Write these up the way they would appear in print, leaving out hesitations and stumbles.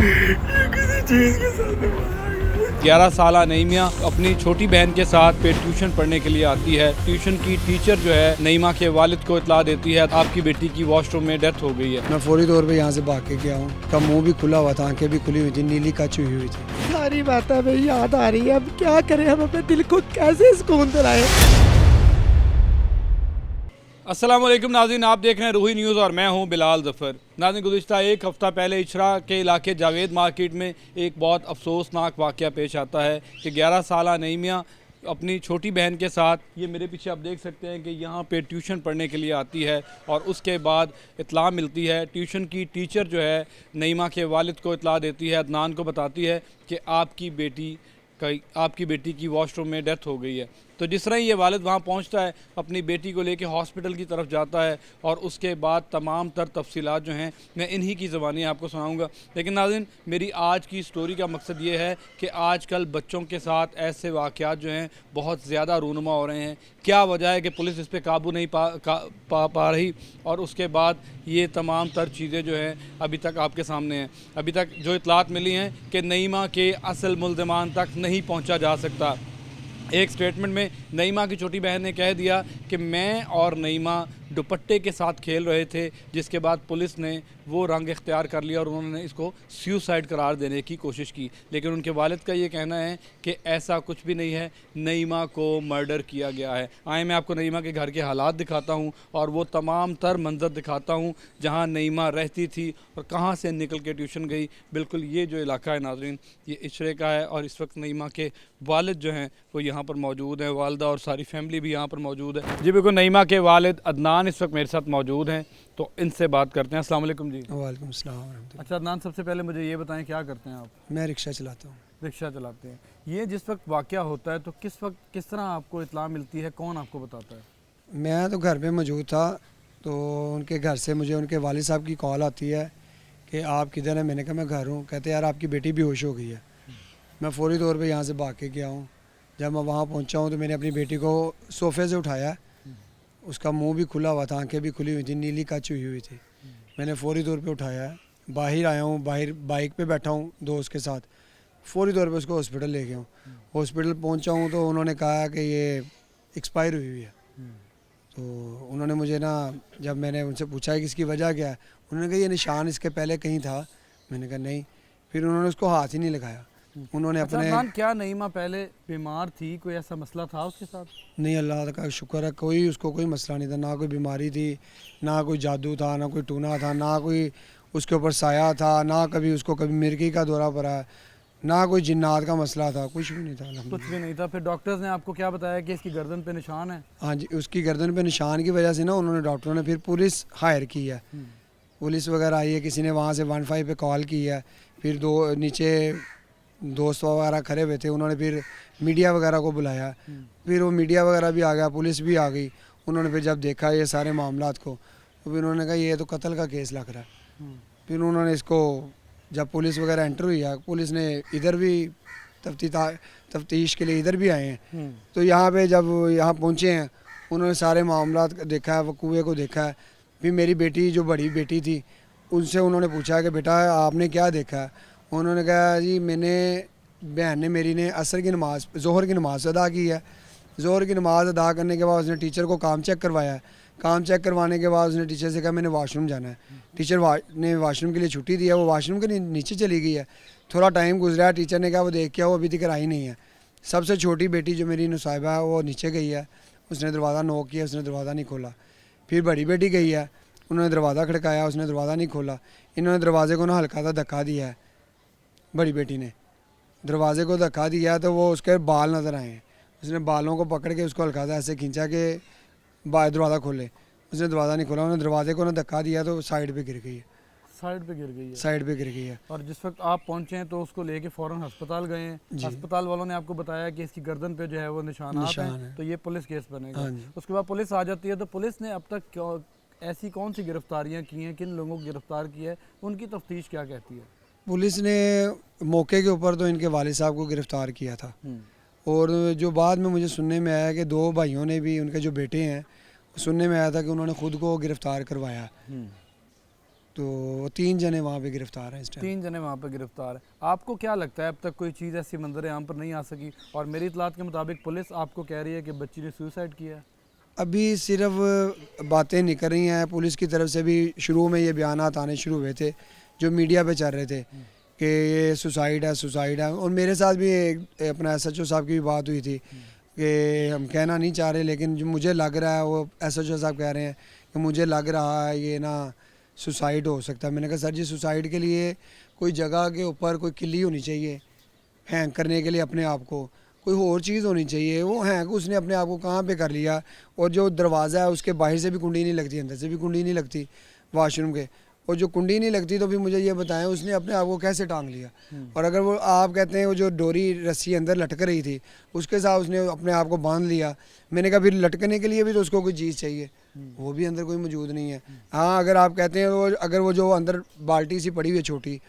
ये किसी चीज के साथ मारा गया। 11 साल नईमा अपनी छोटी बहन के साथ पे ट्यूशन पढ़ने के लिए आती है। ट्यूशन की टीचर जो है नईमा के वालिद को इतला देती है आपकी बेटी की वॉशरूम में डेथ हो गई है। मैं फौरी तौर पे यहाँ से भाग के गया हूँ। का मुंह भी खुला हुआ था, आंखें भी खुली हुई थी, नीली कच हुई थी। सारी बातें हमें याद आ रही है। अब क्या करें, हम अपने दिल को कैसे सुकून दिलाएं। अस्सलाम वालेकुम नाज़रीन, आप देख रहे हैं रूही न्यूज़ और मैं हूं बिलाल ज़फ़र। नाज़रीन, गुज़िश्ता एक हफ़्ता पहले इचरा के इलाके जावेद मार्केट में एक बहुत अफसोसनाक वाक़या पेश आता है कि 11 साल नईमा अपनी छोटी बहन के साथ, ये मेरे पीछे आप देख सकते हैं कि यहाँ पे ट्यूशन पढ़ने के लिए आती है और उसके बाद इतला मिलती है। ट्यूशन की टीचर जो है नईमा के वालिद को इतला देती है, अदनान को बताती है कि आपकी बेटी की वॉशरूम में डेथ हो गई है। तो जिस तरह ये वालिद वहाँ पहुँचता है, अपनी बेटी को लेके हॉस्पिटल की तरफ जाता है और उसके बाद तमाम तर तफसीलात जो हैं मैं इन्हीं की ज़बानी आपको सुनाऊंगा। लेकिन नाज़रीन, मेरी आज की स्टोरी का मकसद ये है कि आजकल बच्चों के साथ ऐसे वाक़यात जो हैं बहुत ज़्यादा रूनुमा हो रहे हैं। क्या वजह है कि पुलिस इस पर काबू नहीं पा रही, और उसके बाद ये तमाम तर चीज़ें जो हैं अभी तक आपके सामने हैं। अभी तक जो इतलात मिली हैं कि नईमा के असल मुल्ज़िमान तक नहीं पहुँचा जा सकता। एक स्टेटमेंट में नईमा की छोटी बहन ने कह दिया कि मैं और नईमा दुपट्टे के साथ खेल रहे थे, जिसके बाद पुलिस ने वो रंग इख्तियार कर लिया और उन्होंने इसको सुसाइड करार देने की कोशिश की। लेकिन उनके वालिद का ये कहना है कि ऐसा कुछ भी नहीं है, नईमा को मर्डर किया गया है। आए मैं आपको नईमा के घर के हालात दिखाता हूँ और वो तमाम तर मंजर दिखाता हूँ जहाँ नईमा रहती थी और कहाँ से निकल के ट्यूशन गई। बिल्कुल ये जो इलाका है नाज़रीन, ये इशरे का है और इस वक्त नईमा के वालिद जो हैं वो यहाँ पर मौजूद हैं। वालदा और सारी फैमिली भी यहाँ पर मौजूद है। जी बिल्कुल, नईमा के वालिद अदनान इस वक्त मेरे साथ मौजूद हैं, तो इनसे बात करते हैं। अस्सलाम वालेकुम जी। वालेकुम अस्सलाम रहमतुल्लाह। अच्छा अदनान, सबसे पहले मुझे ये बताएं क्या करते हैं आप? मैं रिक्शा चलाता हूँ। रिक्शा चलाते हैं। ये जिस वक्त वाक़या होता है तो किस वक्त किस तरह आपको इत्ला मिलती है, कौन आपको बताता है? मैं तो घर पे मौजूद था, तो उनके घर से मुझे उनके वालिद साहब की कॉल आती है कि आप किधर हैं। मैंने कहा मैं घर हूँ। कहते यार आपकी बेटी बेहोश हो गई है। मैं फौरी तौर पे यहाँ से भाग के गया हूँ। जब मैं वहाँ पहुँचा हूँ तो मैंने अपनी बेटी को सोफ़े से उठाया। उसका मुंह भी खुला हुआ था, आंखें भी खुली हुई थी, नीली कच हुई थी। मैंने फौरी तौर पे उठाया है, बाहर आया हूँ, बाहर बाइक पे बैठा हूँ दोस्त के साथ। फौरी तौर पे उसको हॉस्पिटल ले गया हूँ। हॉस्पिटल पहुँचा हूँ तो उन्होंने कहा कि ये एक्सपायर हुई है। तो उन्होंने मुझे ना, जब मैंने उनसे पूछा कि इसकी वजह क्या है, उन्होंने कहा ये निशान इसके पहले कहीं था। मैंने कहा नहीं। फिर उन्होंने उसको हाथ ही नहीं लगाया। उन्होंने अच्छा अपने अदनान, क्या नईमा पहले बीमार थी, कोई ऐसा मसला था उसके साथ? नहीं, अल्लाह का शुक्र है, कोई उसको कोई मसला नहीं था। ना कोई बीमारी थी, ना कोई जादू था, ना कोई टूना था, ना कोई उसके ऊपर साया था, ना कभी उसको कभी मिर्गी का दौरा पड़ा, ना कोई जिन्नात का मसला था, कुछ भी नहीं था। कुछ भी नहीं था। फिर डॉक्टर्स ने आपको क्या बताया कि इसकी गर्दन पे निशान है? हाँ जी, उसकी गर्दन पे निशान की वजह से ना उन्होंने, डॉक्टरों ने फिर पुलिस हायर की है। पुलिस वगैरह आई है, किसी ने वहाँ से 15 पे कॉल की है। फिर दो नीचे दोस्त वगैरह खड़े हुए थे, उन्होंने फिर मीडिया वगैरह को बुलाया। फिर वो मीडिया वगैरह भी आ गया, पुलिस भी आ गई। उन्होंने फिर जब देखा ये सारे मामलात को, तो फिर उन्होंने कहा ये तो कत्ल का केस लग रहा है। फिर उन्होंने इसको, जब पुलिस वगैरह एंटर हुई है, पुलिस ने इधर भी तफ्तीश के लिए इधर भी आए हैं। तो यहाँ पे जब यहाँ पहुँचे हैं, उन्होंने सारे मामलात देखा है, वकूए को देखा है। फिर मेरी बेटी जो बड़ी बेटी थी, उनसे उन्होंने पूछा कि बेटा आपने क्या देखा है। उन्होंने कहा जी बहन ने मेरी ने असर की नमाज़, ज़ोहर की नमाज़ अदा की है। ज़ोहर की नमाज़ अदा करने के बाद उसने टीचर को काम चेक करवाया है। काम चेक करवाने के बाद उसने टीचर से कहा मैंने वाशरूम जाना है। टीचर ने वाशरूम के लिए छुट्टी दी है, वो वाशरूम के नीचे चली गई है। थोड़ा टाइम गुजरा है, टीचर ने कहा वो देख के आओ, अभी तक आई नहीं है। सबसे छोटी बेटी जो मेरी नुसाइबा है वो नीचे गई है, उसने दरवाज़ा नॉक किया, उसने दरवाज़ा नहीं खोला। फिर बड़ी बेटी गई है, उन्होंने दरवाज़ा खड़काया, उसने दरवाज़ा नहीं खोला। इन्होंने दरवाज़े को ना हल्का सा धक्का दिया है। बड़ी बेटी ने दरवाज़े को धक्का दिया तो वो उसके बाल नज़र आए हैं। उसने बालों को पकड़ के उसको हल्का सा ऐसे खींचा कि दरवाज़ा खोले। उसने दरवाज़ा नहीं खोला। उन्होंने दरवाजे को ना धक्का दिया तो साइड पे गिर गई है। साइड पे गिर गई है? साइड पे गिर गई है। और जिस वक्त आप पहुंचे हैं तो उसको लेके फ़ौरन अस्पताल गए हैं। अस्पताल वालों ने आपको बताया कि इसकी गर्दन पे जो है वो निशान है, तो ये पुलिस केस बनेगा। उसके बाद पुलिस आ जाती है। तो पुलिस ने अब तक ऐसी कौन सी गिरफ्तारियां की हैं, किन लोगों को गिरफ्तार किया है, उनकी तफ्तीश क्या कहती है? पुलिस ने मौके के ऊपर तो इनके वालिद साहब को गिरफ़्तार किया था, और जो बाद में मुझे सुनने में आया कि 2 भाइयों ने भी, उनके जो बेटे हैं, सुनने में आया था कि उन्होंने ख़ुद को गिरफ़्तार करवाया। तो 3 जने वहाँ पे गिरफ्तार हैं इस टाइम। 3 जने वहाँ पर गिरफ्तार है। आपको क्या लगता है अब तक कोई चीज़ ऐसी मंजर आम पर नहीं आ सकी? और मेरी इतलात के मुताबिक पुलिस आपको कह रही है कि बच्ची ने सुसाइड किया है। अभी सिर्फ बातें निकल रही हैं पुलिस की तरफ से भी। शुरू में ये बयानात आने शुरू हुए थे जो मीडिया पे चल रहे थे कि ये सुसाइड है। और मेरे साथ भी अपना SHO साहब की भी बात हुई थी कि हम कहना नहीं चाह रहे, लेकिन जो मुझे लग रहा है वो SHO साहब कह रहे हैं कि मुझे लग रहा है ये ना सुसाइड हो सकता है। मैंने कहा सर जी, सुसाइड के लिए कोई जगह के ऊपर कोई किल्ली होनी चाहिए हैंग करने के लिए, अपने आप को कोई और चीज़ होनी चाहिए। वो हैंग उसने अपने आप को कहाँ पे कर लिया। और जो दरवाज़ा है उसके बाहर से भी कुंडी नहीं लगती, अंदर से भी कुंडी नहीं लगती वाशरूम के, और जो कुंडी नहीं लगती तो फिर मुझे ये बताएं उसने अपने आप को कैसे टांग लिया। और अगर वो आप कहते हैं वो जो डोरी रस्सी अंदर लटक रही थी उसके साथ उसने अपने आप को बांध लिया। मैंने कहा फिर लटकने के लिए भी तो उसको कोई चीज़ चाहिए, वो भी अंदर कोई मौजूद नहीं है। हाँ, अगर आप कहते हैं वो अगर वो जो अंदर बाल्टी सी पड़ी हुई है छोटी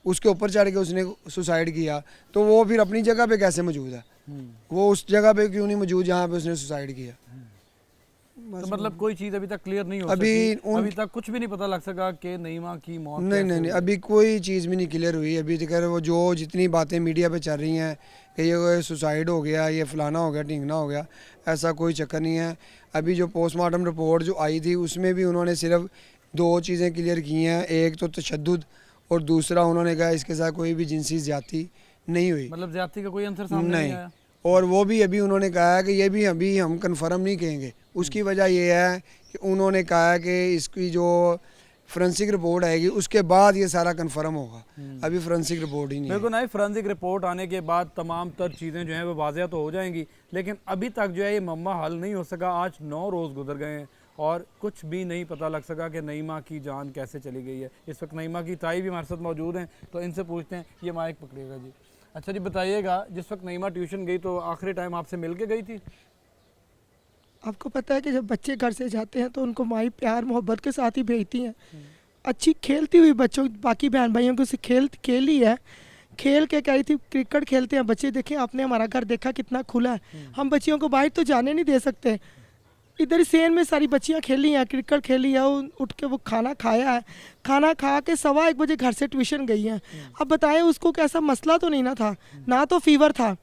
उसके ऊपर चढ़ के उसने सुसाइड किया तो वो फिर अपनी जगह पे कैसे मौजूद है? वो उस जगह पे क्यों नहीं मौजूद जहाँ पे उसने सुसाइड किया? तो मतलब कोई चीज़ अभी तक क्लियर नहीं हो अभी सकी? अभी तक कुछ भी नहीं पता लग सका कि नईमा की मौत नहीं, अभी कोई चीज़ भी नहीं क्लियर हुई। अभी तक वो जो जितनी बातें मीडिया पे चल रही हैं कि ये सुसाइड हो गया, ये फलाना हो गया, ढींगना हो गया, ऐसा कोई चक्कर नहीं है। अभी जो पोस्टमार्टम रिपोर्ट जो आई थी उसमें भी उन्होंने सिर्फ 2 चीज़ें क्लियर की हैं। एक तो तशद्दुद और दूसरा उन्होंने कहा इसके साथ कोई भी जिनसी ज्यादती नहीं हुई। मतलब ज्यादती का कोई आंसर सामने नहीं आया। और वो भी अभी उन्होंने कहा है कि ये भी अभी हम कंफर्म नहीं कहेंगे। उसकी वजह ये है कि उन्होंने कहा है कि इसकी जो फोरेंसिक रिपोर्ट आएगी उसके बाद ये सारा कंफर्म होगा। अभी फोरेंसिक रिपोर्ट ही नहीं बिल्कुल नहीं। फोरेंसिक रिपोर्ट आने के बाद तमाम तर चीज़ें जो हैं वो वाज़ेह तो हो जाएंगी, लेकिन अभी तक जो है ये मम्मा हल नहीं हो सका। आज 9 रोज़ गुजर गए हैं और कुछ भी नहीं पता लग सका कि नईमा की जान कैसे चली गई है। इस वक्त नईमा की ताई भी हमारे साथ मौजूद हैं, तो इनसे पूछते हैं। ये माइक पकड़िएगा जी। अच्छा जी, बताइएगा, जिस वक्त नईमा ट्यूशन गई तो आखिरी टाइम आपसे मिल के गई थी? आपको पता है कि जब बच्चे घर से जाते हैं तो उनको माई प्यार मोहब्बत के साथ ही भेजती हैं। अच्छी खेलती हुई बच्चों बाकी बहन भाइयों को से खेली है। खेल के कही थी क्रिकेट खेलते हैं बच्चे, देखें आपने हमारा घर देखा कितना खुला है, हम बच्चियों को बाहर तो जाने नहीं दे सकते। इधर सेन में सारी बच्चियां खेली हैं, क्रिकेट खेली है, उठ के वो खाना खाया है, खाना खा के 1:15 बजे घर से ट्यूशन गई हैं। अब बताएं उसको कैसा मसला तो नहीं ना था, ना तो फीवर था,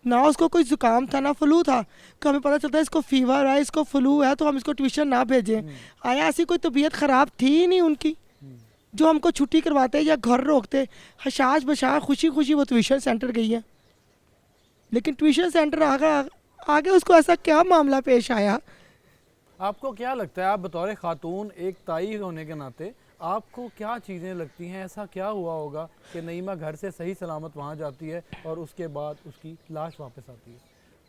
ना उसको कोई ज़ुकाम था, ना फ्लू था। तो हमें पता चलता है इसको फीवर है, इसको फ्लू है, तो हम इसको ट्यूशन ना भेजें। आया ऐसी कोई तबीयत ख़राब थी ही नहीं उनकी जो हमको छुट्टी करवाते या घर रोकते। हशाश बशा खुशी खुशी वो ट्यूशन सेंटर गई है, लेकिन ट्यूशन सेंटर आगे उसको ऐसा क्या मामला पेश आया? आपको क्या लगता है, आप बतौर खातून एक ताई होने के नाते आपको क्या चीज़ें लगती हैं, ऐसा क्या हुआ होगा कि नईमा घर से सही सलामत वहाँ जाती है और उसके बाद उसकी लाश वापस आती है?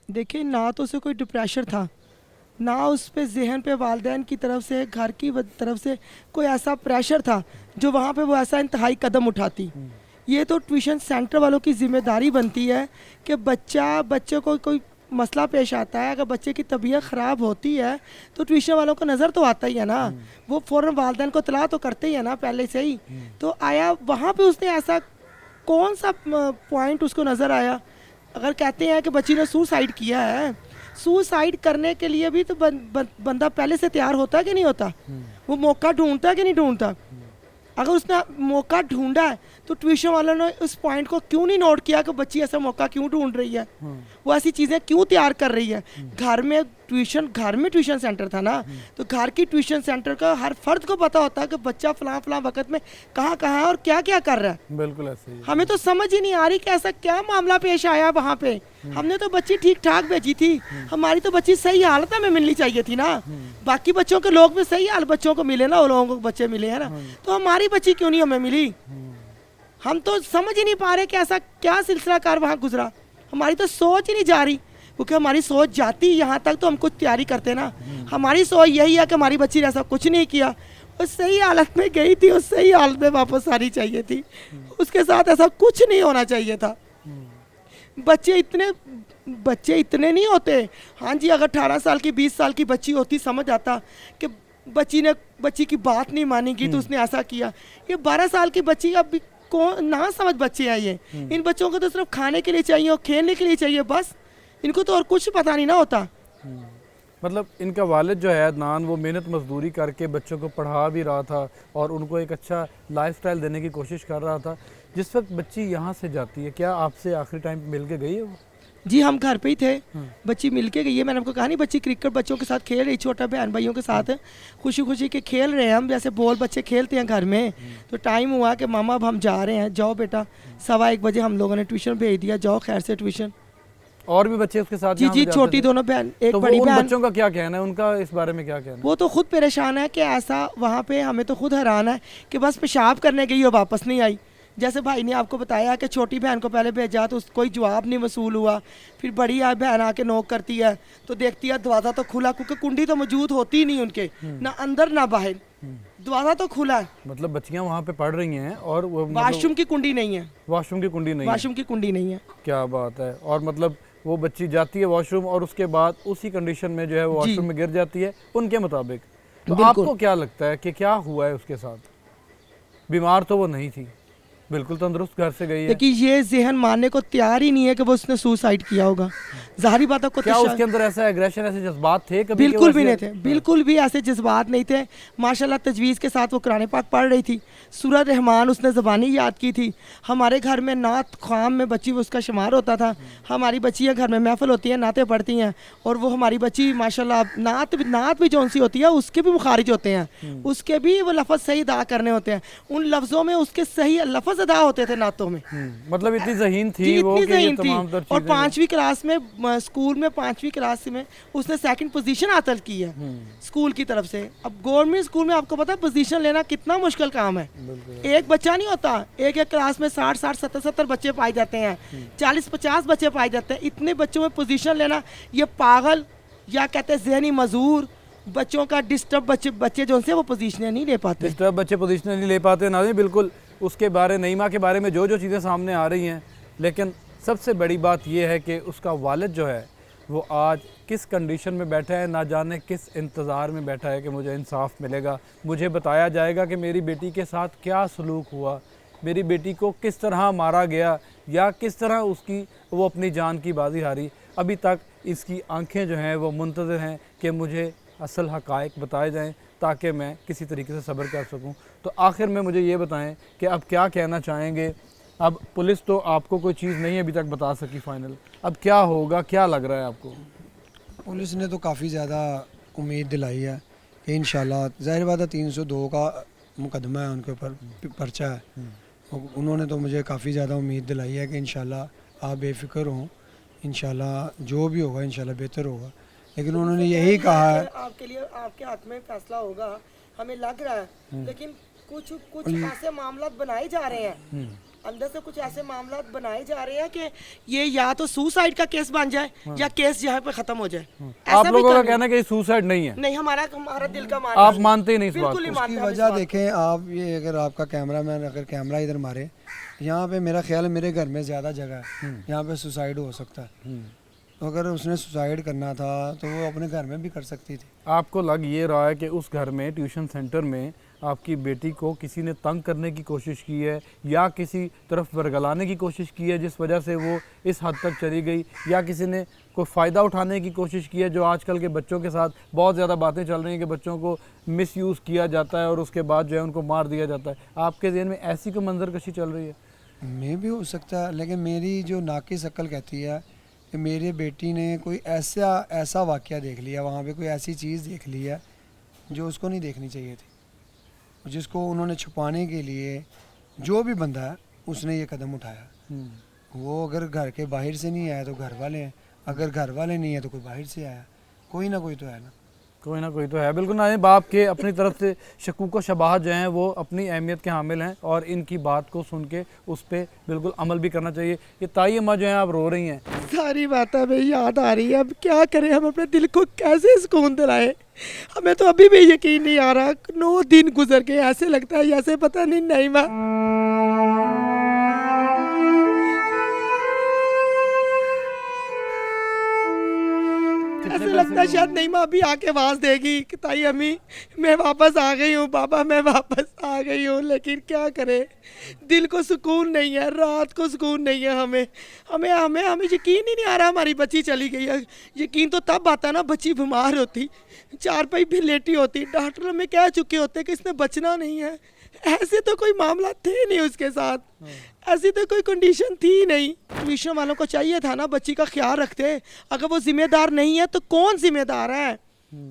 देखिए, ना तो उसे कोई डिप्रेशन था, ना उस पे जहन पे वालिदैन की तरफ से, घर की तरफ से कोई ऐसा प्रेशर था जो वहाँ पे वो ऐसा इंतहाई कदम उठाती। ये तो ट्यूशन सेंटर वालों की जिम्मेदारी बनती है कि बच्चे को कोई मसला पेश आता है, अगर बच्चे की तबीयत ख़राब होती है तो ट्यूशन वालों को नज़र तो आता ही है ना, वो फ़ौरन वालिदैन को इत्तला तो करते ही है ना पहले से ही। तो आया वहाँ पे उसने ऐसा कौन सा पॉइंट उसको नज़र आया? अगर कहते हैं कि बच्ची ने सुसाइड किया है, सुसाइड करने के लिए भी तो बंदा पहले से तैयार होता है कि नहीं होता? वो मौका ढूंढता है कि नहीं ढूंढता? अगर उसने मौका ढूंढा है तो ट्यूशन वालों ने उस पॉइंट को क्यों नहीं नोट किया कि बच्ची ऐसा मौका क्यों ढूंढ रही है, वो ऐसी चीज़ें क्यों तैयार कर रही है? घर में ट्यूशन सेंटर था ना, तो घर की ट्यूशन सेंटर का हर फर्द को पता होता है कि बच्चा फलां वक्त में कहाँ है और क्या क्या कर रहा है। बिल्कुल ऐसे ही। हमें तो समझ ही नहीं आ रही कि ऐसा क्या मामला पेश आया वहाँ पे। हमने तो बच्ची ठीक ठाक भेजी थी, हमारी तो बच्ची सही हालत में मिलनी चाहिए थी ना। बाकी बच्चों के लोग भी सही हाल बच्चों को मिले ना, वो लोगों को बच्चे मिले हैं ना, तो हमारी बच्ची क्यों नहीं हमें मिली? हम तो समझ ही नहीं पा रहे कि ऐसा क्या सिलसिला कार वहाँ गुजरा। हमारी तो सोच ही नहीं जा रही, क्योंकि हमारी सोच जाती यहाँ तक तो हम कुछ तैयारी करते ना। हमारी सोच यही है कि हमारी बच्ची ने ऐसा कुछ नहीं किया, वो सही हालत में गई थी, उस सही हालत में वापस आनी चाहिए थी, उसके साथ ऐसा कुछ नहीं होना चाहिए था। बच्चे इतने नहीं होते। हाँ जी, अगर 18 साल की 20 साल की बच्ची होती समझ आता कि बच्ची की बात नहीं मानेगी तो उसने ऐसा किया। ये 12 साल की बच्ची अब कौन ना समझ बच्चे हैं ये। इन बच्चों को तो सिर्फ खाने के लिए चाहिए और खेलने के लिए चाहिए बस, इनको तो और कुछ पता नहीं ना होता। मतलब इनका वालिद जो है अदनान, वो मेहनत मजदूरी करके बच्चों को पढ़ा भी रहा था और उनको एक अच्छा लाइफस्टाइल देने की कोशिश कर रहा था। जिस वक्त बच्ची यहाँ से जाती है, क्या आपसे आखिरी टाइम पे मिल के गई है वो? जी हम घर पे ही थे, बच्ची मिल के गई है। मैंने आपको कहा नहीं, बच्ची क्रिकेट बच्चों के साथ खेल रही, छोटा बहन भाइयों के साथ खुशी खुशी के खेल रहे हैं हम, जैसे बॉल बच्चे खेलते हैं घर में। तो टाइम हुआ कि मामा अब हम जा रहे हैं, जाओ बेटा। 1:15 बजे हम लोगों ने ट्यूशन भेज दिया, जाओ खैर से ट्यूशन। और भी बच्चे उसके साथ जी यहाँ जी, पे जाते छोटी थे? दोनों बहन, एक तो बड़ी उन बहन। बच्चों का क्या कहना है, उनका इस बारे में क्या कहना है? वो तो खुद परेशान है कि ऐसा वहाँ पे, हमें तो खुद हैरान है कि बस पेशाब करने गई और वापस नहीं आई। जैसे भाई ने आपको बताया कि छोटी बहन को पहले भेजा तो कोई जवाब नहीं वसूल हुआ, फिर बड़ी बहन आके नोक करती है तो देखती है दरवाज़ा तो खुला, क्योंकि कुंडी तो मौजूद होती ही नहीं उनके, ना अंदर ना बाहर, दरवाज़ा तो खुला है। मतलब बच्चियाँ वहाँ पे पढ़ रही हैं और वो वाशरूम की कुंडी नहीं है, वॉशरूम की कुंडी नहीं है। वाशरूम की कुंडी नहीं है। क्या बात है। और मतलब वो बच्ची जाती है वॉशरूम और उसके बाद उसी कंडीशन में जो है वो जी। वॉशरूम में गिर जाती है उनके मुताबिक। तो बिल्कुल। आपको क्या लगता है कि क्या हुआ है उसके साथ? बीमार तो वो नहीं थी, बिल्कुल तंदुरुस्त घर से गई है। देखिए ये जहन मानने को तैयार ही नहीं है कि वो उसने सुसाइड किया होगा। जाहिर बात है को क्या उसके अंदर ऐसा एग्रेशन, ऐसे जज्बात थे कभी? बिल्कुल भी नहीं थे, बिल्कुल भी ऐसे जज्बात नहीं थे। माशाल्लाह तजवीज़ के साथ वो कुरान पाक पढ़ रही थी, सूरह रहमान उसने ज़बानी याद की थी। हमारे घर में नात ख़ाम में बच्ची उसका शुमार होता था। हमारी बच्चियाँ घर में महफिल होती हैं, नातें पढ़ती हैं, और वो हमारी बच्ची माशाल्लाह नात भी जौन सी होती है उसके भी मुखारिज होते हैं, उसके भी वो लफ्ज़ सही अदा करने होते हैं। उन लफ्ज़ों में उसके सही लफ्ज़ अदा होते थे नातों में। मतलब इतनी ज़हीन थी जी, वो इतनी कि ये ज़हीन तमाम थी। तर और चीज़ें 5वीं क्लास में स्कूल में 5वीं क्लास में उसने सेकंड पोजीशन हासिल की है स्कूल की तरफ से। अब गवर्नमेंट स्कूल में आपको पता है पोजीशन लेना कितना मुश्किल काम है। एक बच्चा नहीं होता, एक एक क्लास में 60-60 70-70 बच्चे पाए जाते हैं, 40-50 बच्चे पाए जाते हैं। इतने बच्चों में पोजीशन लेना, ये पागल या कहते हैं जहनी मजूर बच्चों का डिस्टर्ब बच्चे जो से वो पोजीशन नहीं ले पाते। डिस्टर्ब बच्चे पोजीशन नहीं ले पाते ना। बिल्कुल उसके बारे नईमा के बारे में जो जो चीज़ें सामने आ रही हैं, लेकिन सबसे बड़ी बात यह है कि उसका वालिद जो है वो आज किस कंडीशन में बैठा है, ना जाने किस इंतज़ार में बैठा है कि मुझे इंसाफ मिलेगा, मुझे बताया जाएगा कि मेरी बेटी के साथ क्या सलूक हुआ, मेरी बेटी को किस तरह मारा गया या किस तरह उसकी वो अपनी जान की बाजी हारी। अभी तक इसकी आंखें जो हैं वो मुंतज़िर हैं कि मुझे असल हक़ाइक़ बताए जाएं ताकि मैं किसी तरीके से सब्र कर सकूं। तो आखिर में मुझे ये बताएं कि अब क्या कहना चाहेंगे। अब पुलिस तो आपको कोई चीज़ नहीं अभी तक बता सकी फाइनल, अब क्या होगा, क्या लग रहा है आपको? पुलिस ने तो काफ़ी ज़्यादा उम्मीद दिलाई है कि इंशाल्लाह, ज़ाहिर बात है 302 का मुकदमा है उनके ऊपर, पर्चा है। उन्होंने तो मुझे काफ़ी ज़्यादा उम्मीद दिलाई है कि इंशाल्लाह आप बेफिक्र हों, इंशाल्लाह जो भी होगा इंशाल्लाह बेहतर होगा। लेकिन उन्होंने यही कहा है आपके लिए आपके हाथ में फैसला होगा, हमें लग रहा है, लेकिन कुछ ऐसे मामला बनाए जा रहे हैं अंदर से, कुछ ऐसे मामला बनाए जा रहे हैं कि ये या तो सुसाइड का केस बन जाए या केस यहाँ पे खत्म हो जाए। आप लोगों का कहना है कि सुसाइड नहीं है? नहीं, हमारा दिल का मानना, आप मानते ही नहीं इस बात बिल्कुल को? नहीं मानते की हम इस वजह बात देखें आप, ये अगर आपका कैमरामैन अगर कैमरा इधर मारे, यहाँ पे मेरा ख्याल है मेरे घर में ज़्यादा जगह है, यहाँ पे सुसाइड हो सकता है। तो अगर उसने सुसाइड करना था तो वो अपने घर में भी कर सकती थी। आपको लग ये रहा है कि उस घर में, ट्यूशन सेंटर में आपकी बेटी को किसी ने तंग करने की कोशिश की है या किसी तरफ वर्गलाने की कोशिश की है जिस वजह से वो इस हद तक चली गई, या किसी ने कोई फ़ायदा उठाने की कोशिश की है, जो आजकल के बच्चों के साथ बहुत ज़्यादा बातें चल रही हैं कि बच्चों को मिसयूज़ किया जाता है और उसके बाद जो है उनको मार दिया जाता है। आपके ज़हन में ऐसी कोई मंजरकशी चल रही है? मैं भी हो सकता है, लेकिन मेरी जो नाकिस अक्ल कहती है कि मेरी बेटी ने कोई ऐसा वाक़या देख लिया, वहाँ पे कोई ऐसी चीज़ देख ली है जो उसको नहीं देखनी चाहिए थी, जिसको उन्होंने छुपाने के लिए जो भी बंदा है उसने ये कदम उठाया। वो अगर घर के बाहर से नहीं आया तो घर वाले हैं, अगर घर वाले नहीं है तो कोई बाहर से आया, कोई ना कोई तो है ना, कोई ना कोई तो है। बिल्कुल ना, बाप के अपनी तरफ से शकूक व शबाहत जो हैं वो अपनी अहमियत के हामिल हैं और इनकी बात को सुन के उस पर बिल्कुल अमल भी करना चाहिए। ये ताई अम्मा जो हैं आप रो रही हैं, सारी बातें हमें याद आ रही है। अब क्या करें, हम अपने दिल को कैसे सुकून दिलाएं? हमें तो अभी भी यकीन नहीं आ रहा, 9 दिन गुजर गए, ऐसे लगता है जैसे पता नहीं नईमा ऐसे लगता है शायद नईमा अभी आके आवाज देगी कि ताई अम्मी मैं वापस आ गई हूँ, पापा मैं वापस आ गई हूँ, लेकिन क्या करें, दिल को सुकून नहीं है, रात को सुकून नहीं है। हमें हमें हमें हमें यकीन ही नहीं आ रहा हमारी बच्ची चली गई है। यकीन तो तब आता ना बच्ची बीमार होती, चारपाई भी लेटी होती, डॉक्टर हमें कह चुके होते कि इसने बचना नहीं है। ऐसे तो कोई मामला थे नहीं उसके साथ, ऐसी तो कोई कंडीशन थी नहीं। ट्यूशन वालों को चाहिए था ना बच्ची का ख्याल रखते। अगर वो जिम्मेदार नहीं है तो कौन जिम्मेदार है?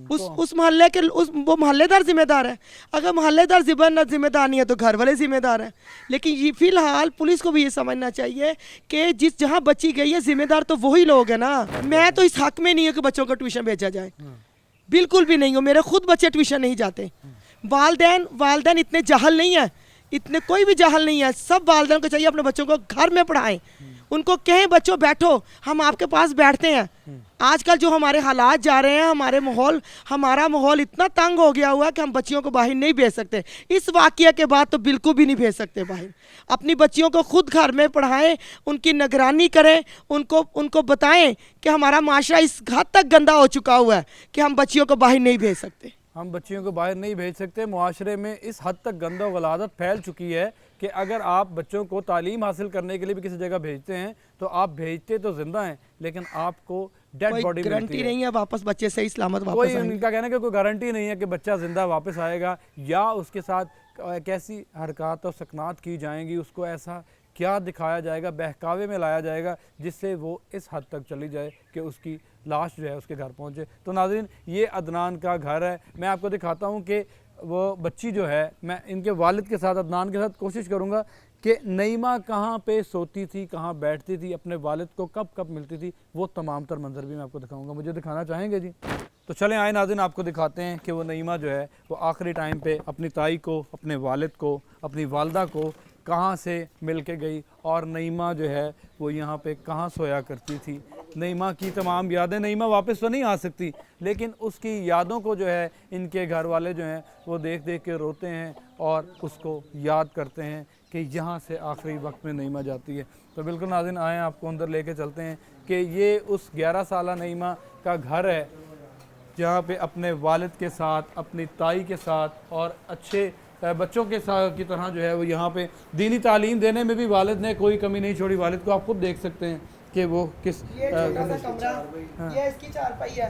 उस मोहल्ले के वो मोहल्लेदार जिम्मेदार है। अगर मोहल्लेदार जिम्मेदार नहीं है तो घर वाले जिम्मेदार हैं। लेकिन ये फिलहाल पुलिस को भी ये समझना चाहिए कि जहाँ बच्ची गई है जिम्मेदार तो वही लोग हैं ना। मैं तो इस हक में नहीं हूँ कि बच्चों को ट्यूशन भेजा जाए, बिल्कुल भी नहीं हो। मेरे खुद बच्चे ट्यूशन नहीं जाते। वालदैन इतने जाहल नहीं है, इतने कोई भी जाहल नहीं है। सब वालदैन को चाहिए अपने बच्चों को घर में पढ़ाएं, उनको कहें बच्चों बैठो, हम आपके पास बैठते हैं। आजकल जो हमारे हालात जा रहे हैं, हमारा माहौल इतना तंग हो गया हुआ है कि हम बच्चियों को बाहर नहीं भेज सकते। इस वाकये के बाद तो बिल्कुल भी नहीं भेज सकते बाहर। अपनी बच्चियों को खुद घर में पढ़ाएं, उनकी निगरानी करें, उनको बताएं कि हमारा माशरा इस हद तक गंदा हो चुका हुआ है कि हम बच्चियों को बाहर नहीं भेज सकते। हम बच्चियों को बाहर नहीं भेज सकते। मुआशरे में इस हद तक गंदा गलादत फैल चुकी है कि अगर आप बच्चों को तालीम हासिल करने के लिए भी किसी जगह भेजते हैं तो आप भेजते तो जिंदा हैं, लेकिन आपको डेड बॉडी गारंटी नहीं है वापस बच्चे सही सलामत वापस कोई उनका कहना है कि कोई गारंटी नहीं है कि बच्चा जिंदा वापस आएगा, या उसके साथ कैसी हरकत और सकनात की जाएंगी, उसको ऐसा क्या दिखाया जाएगा, बहकावे में लाया जाएगा जिससे वो इस हद तक चली जाए कि उसकी लाश जो है उसके घर पहुंचे। तो नाज़रीन, ये अदनान का घर है। मैं आपको दिखाता हूं कि वो बच्ची जो है, मैं इनके वालिद के साथ, अदनान के साथ कोशिश करूंगा कि नईमा कहाँ पे सोती थी, कहाँ बैठती थी, अपने वालिद को कब कब मिलती थी, वो तमाम तर मंजर भी मैं आपको दिखाऊंगा। मुझे दिखाना चाहेंगे जी? तो चलें आए नाज़रीन, आपको दिखाते हैं कि वो नईमा जो है वो आखिरी टाइम पे अपनी ताई को, अपने वालिद को, अपनी वालदा को कहाँ से मिल के गई, और नईमा जो है वो यहाँ पे कहाँ सोया करती थी। नईमा की तमाम यादें, नईमा वापस तो नहीं आ सकती, लेकिन उसकी यादों को जो है इनके घर वाले जो हैं वो देख देख के रोते हैं और उसको याद करते हैं कि यहाँ से आखिरी वक्त में नईमा जाती है। तो बिल्कुल नाज़रीन, आएँ आपको अंदर लेके चलते हैं कि ये उस 11 साला नईमा का घर है जहाँ पे अपने वालिद के साथ, अपनी ताई के साथ और अच्छे बच्चों के साथ की तरह जो है वो यहाँ पे दीनी तालीम देने में भी वालिद ने कोई कमी नहीं छोड़ी। वालिद को आप खुद देख सकते हैं कि वो किस ये छोटा सा कमरा, ये इसकी चारपाई है,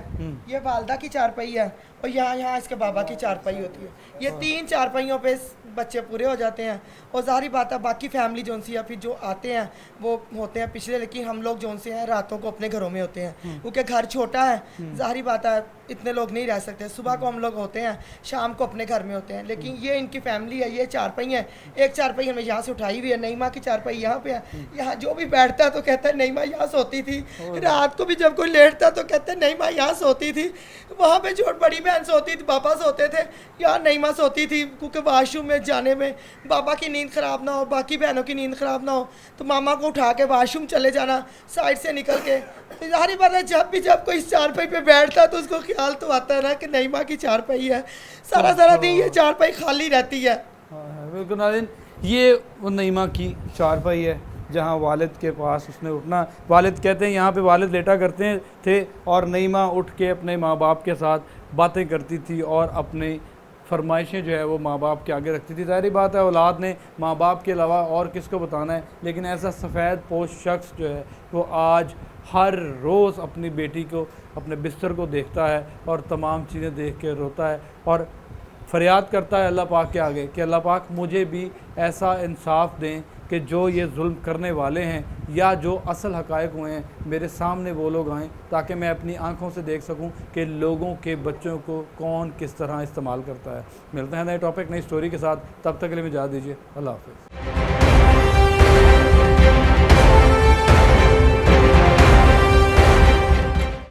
ये वालदा की चारपाई है, और यहाँ इसके बाबा की चारपाई होती है। ये 3 चारपाइयों पे बच्चे पूरे हो जाते हैं। और ज़ाहिर बात है बाकी फैमिली जोन सी या फिर जो आते हैं वो होते हैं पिछले, लेकिन हम लोग जोन से हैं रातों को अपने घरों में होते हैं क्योंकि घर छोटा है। ज़ाहिर बात है इतने लोग नहीं रह सकते। सुबह को हम लोग होते हैं, शाम को अपने घर में होते हैं। लेकिन ये इनकी फैमिली है, ये चारपाई है। एक चारपाई हमें यहाँ से उठाई हुई है, नईमा की चारपाई यहाँ पे है। यहाँ जो भी बैठता है तो कहता है नईमा यहाँ सोती थी। रात को भी जब कोई लेटता तो कहते हैं नईमा यहाँ सोती थी। वहाँ पे जो बड़ी बहन सोती थी, पापा सोते थे, यहाँ नईमा सोती थी, क्योंकि वॉशरूम में जाने में पापा की नींद ख़राब ना हो, बाकी बहनों की नींद ख़राब ना हो, तो मामा को उठा के वॉशरूम चले जाना साइड से निकल के। तो सारी बात है जब कोई इस चारपाई पे बैठता है तो उसको ख्याल तो आता है ना कि नईमा की चारपाई है। सारा दिन ये चारपाई खाली रहती है। बिल्कुल नाज़रीन, ये वो नईमा की चारपाई है जहाँ वालिद के पास उसने उठना, वालिद कहते हैं यहाँ पे वालिद लेटा करते थे और नईमा उठ के अपने माँ बाप के साथ बातें करती थी और अपनी फरमाइशें जो है वो माँ बाप के आगे रखती थी। ज़ाहिर बात है औलाद ने माँ बाप के अलावा और किसको बताना है, लेकिन ऐसा सफ़ेद पोश शख्स जो है वो आज हर रोज़ अपनी बेटी को, अपने बिस्तर को देखता है और तमाम चीज़ें देख के रोता है और फरियाद करता है अल्लाह पाक के आगे कि अल्लाह पाक मुझे भी ऐसा इंसाफ दें कि जो ये जुल्म करने वाले हैं या जो असल हक़ाइक़ हुए हैं मेरे सामने वो लोग आएँ, ताकि मैं अपनी आंखों से देख सकूं कि लोगों के बच्चों को कौन किस तरह इस्तेमाल करता है। मिलते हैं नए टॉपिक, नई स्टोरी के साथ, तब तक के लिए इजाज़त दीजिए। अल्लाह हाफ़िज़।